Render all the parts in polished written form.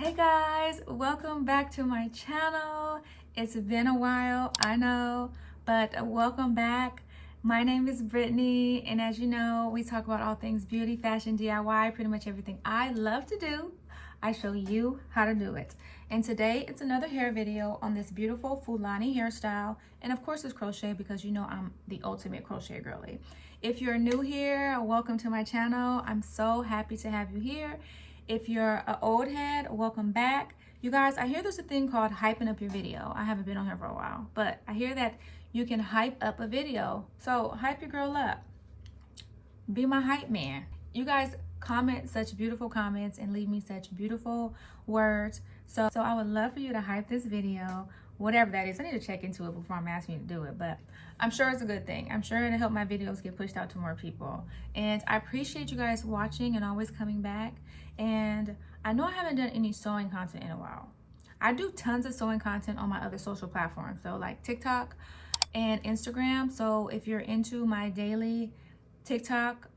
Hey guys, welcome back to my channel. It's been a while, I know, but welcome back. My name is Brittany, and as you know, we talk about all things beauty, fashion, DIY, pretty much everything I love to do. I show you how to do it. And today it's another hair video on this beautiful Fulani hairstyle, and of course it's crochet because you know I'm the ultimate crochet girly. If you're new here, welcome to my channel. I'm so happy to have you here. If you're an old head, welcome back. You guys, I hear there's a thing called hyping up your video. I haven't been on here for a while, but I hear that you can hype up a video. So hype your girl up. Be my hype man. You guys comment such beautiful comments and leave me such beautiful words. So I would love for you to hype this video, whatever that is. I need to check into it before I'm asking you to do it, but I'm sure it's a good thing. I'm sure it'll help my videos get pushed out to more people. And I appreciate you guys watching and always coming back. And I know I haven't done any sewing content in a while. I do tons of sewing content on my other social platforms, so like TikTok and Instagram. So if you're into my daily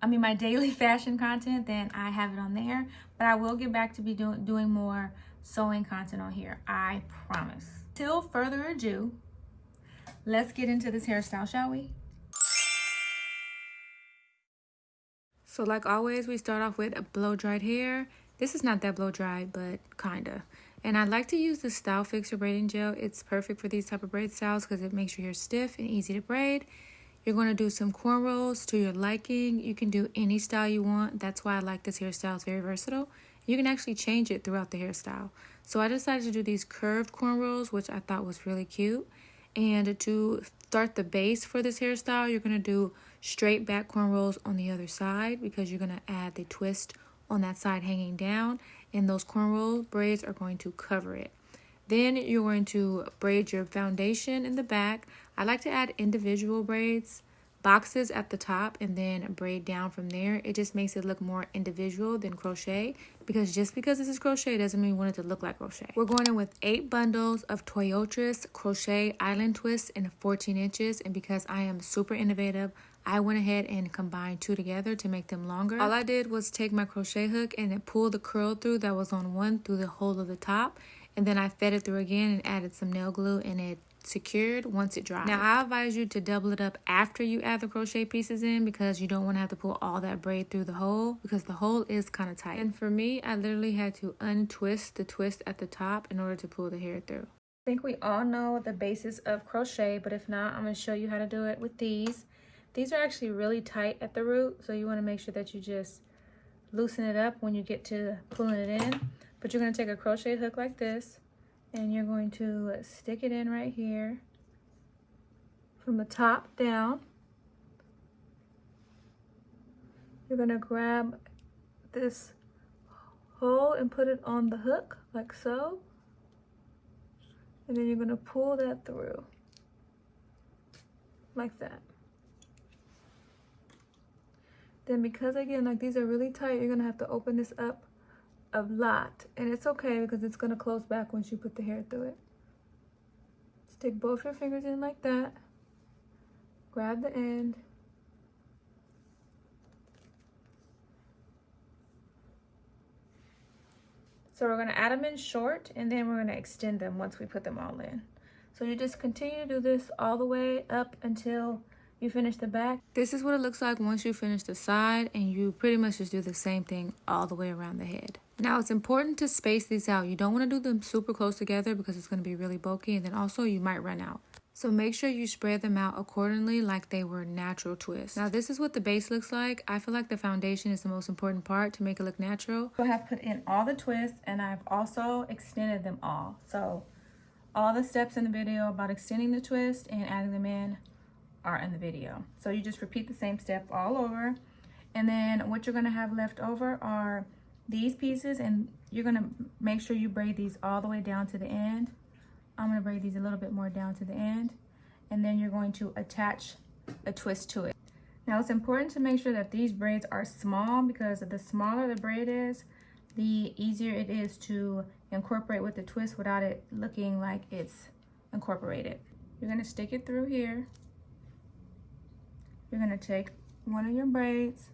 my daily fashion content, then I have it on there. But I will get back to be doing more sewing content on here, I promise. Till further ado, let's get into this hairstyle, shall we? So like always, we start off with a blow-dried hair. This is not that blow-dried, but kinda. And I like to use the Style Fixer braiding gel. It's perfect for these type of braid styles because it makes your hair stiff and easy to braid. You're going to do some cornrows to your liking. You can do any style you want. That's why I like this hairstyle. It's very versatile. You can actually change it throughout the hairstyle. So I decided to do these curved cornrows, which I thought was really cute. And to start the base for this hairstyle, you're going to do straight back cornrows on the other side because you're going to add the twist on that side hanging down, and those cornrow braids are going to cover it. Then you're going to braid your foundation in the back. I like to add individual braids, boxes at the top, and then braid down from there. It just makes it look more individual than crochet, because just because this is crochet doesn't mean we want it to look like crochet. We're going in with 8 bundles of Toyotress Crochet Island Twists in 14 inches, and because I am super innovative, I went ahead and combined 2 together to make them longer. All I did was take my crochet hook and then pull the curl through that was on one through the hole of the top, and then I fed it through again and added some nail glue, and it secured once it dried. Now I advise you to double it up after you add the crochet pieces in, because you don't want to have to pull all that braid through the hole, because the hole is kind of tight. And for me, I literally had to untwist the twist at the top in order to pull the hair through. I think we all know the basis of crochet, but if not, I'm going to show you how to do it with these. These are actually really tight at the root, so you want to make sure that you just loosen it up when you get to pulling it in. But you're going to take a crochet hook like this, and you're going to stick it in right here from the top down. You're going to grab this hole and put it on the hook like so, and then you're going to pull that through like that. Then because again, like these are really tight, you're going to have to open this up a lot, and it's okay because it's going to close back once you put the hair through it. Stick both your fingers in like that, grab the end, so we're going to add them in short, and then we're going to extend them once we put them all in. So you just continue to do this all the way up until you finish the back. This is what it looks like once you finish the side, and you pretty much just do the same thing all the way around the head. Now it's important to space these out. You don't want to do them super close together because it's going to be really bulky, and then also you might run out. So make sure you spread them out accordingly like they were natural twists. Now this is what the base looks like. I feel like the foundation is the most important part to make it look natural. I have put in all the twists, and I've also extended them all. So all the steps in the video about extending the twist and adding them in are in the video. So you just repeat the same step all over, and then what you're going to have left over are these pieces, and you're going to make sure you braid these all the way down to the end. I'm going to braid these a little bit more down to the end, and then you're going to attach a twist to it. Now it's important to make sure that these braids are small, because the smaller the braid is, the easier it is to incorporate with the twist without it looking like it's incorporated. You're going to stick it through here. You're going to take one of your braids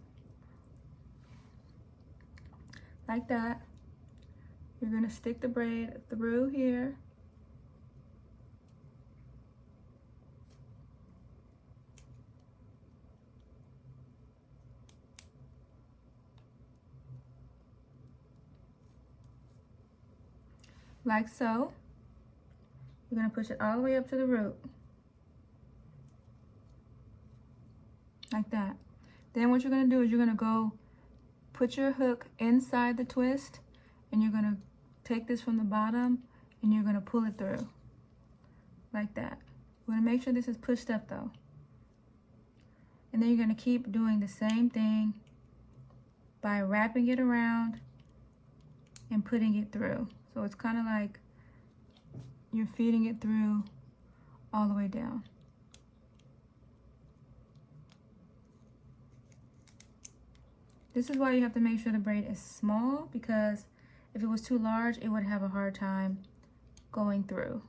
like that, You're gonna stick the braid through here. Like so. You're gonna push it all the way up to the root. Like that. Then what you're gonna do is you're gonna go put your hook inside the twist, and you're gonna take this from the bottom and you're gonna pull it through. Like that. We're gonna make sure this is pushed up though. And then you're gonna keep doing the same thing by wrapping it around and putting it through. So it's kind of like you're feeding it through all the way down. This is why you have to make sure the braid is small, because if it was too large, it would have a hard time going through.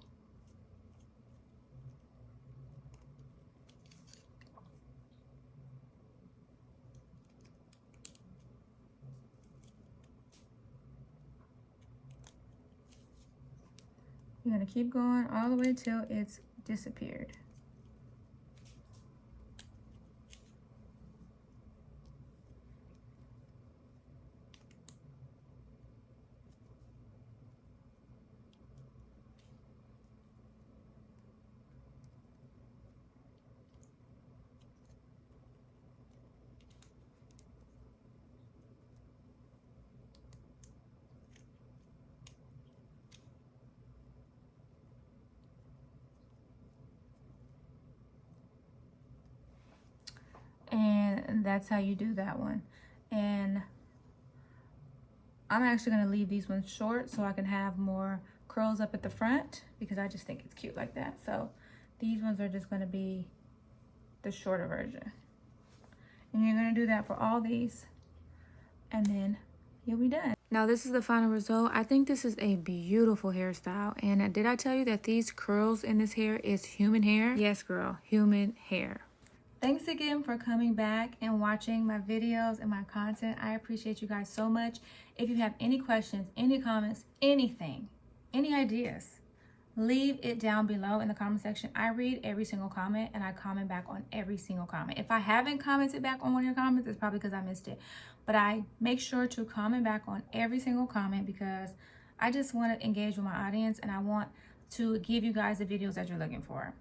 You're gonna keep going all the way till it's disappeared. And that's how you do that one. And I'm actually going to leave these ones short so I can have more curls up at the front, because I just think it's cute like that. So these ones are just going to be the shorter version. And you're going to do that for all these, and then you'll be done. Now this is the final result. I think this is a beautiful hairstyle. And did I tell you that these curls in this hair is human hair? Yes, girl, human hair. Thanks again for coming back and watching my videos and my content. I appreciate you guys so much. If you have any questions, any comments, anything, any ideas, leave it down below in the comment section. I read every single comment and I comment back on every single comment. If I haven't commented back on one of your comments, it's probably because I missed it. But I make sure to comment back on every single comment, because I just want to engage with my audience and I want to give you guys the videos that you're looking for.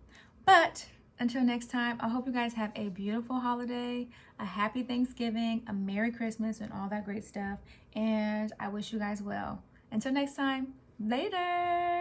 But until next time, I hope you guys have a beautiful holiday, a happy Thanksgiving, a Merry Christmas, and all that great stuff. And I wish you guys well. Until next time, later.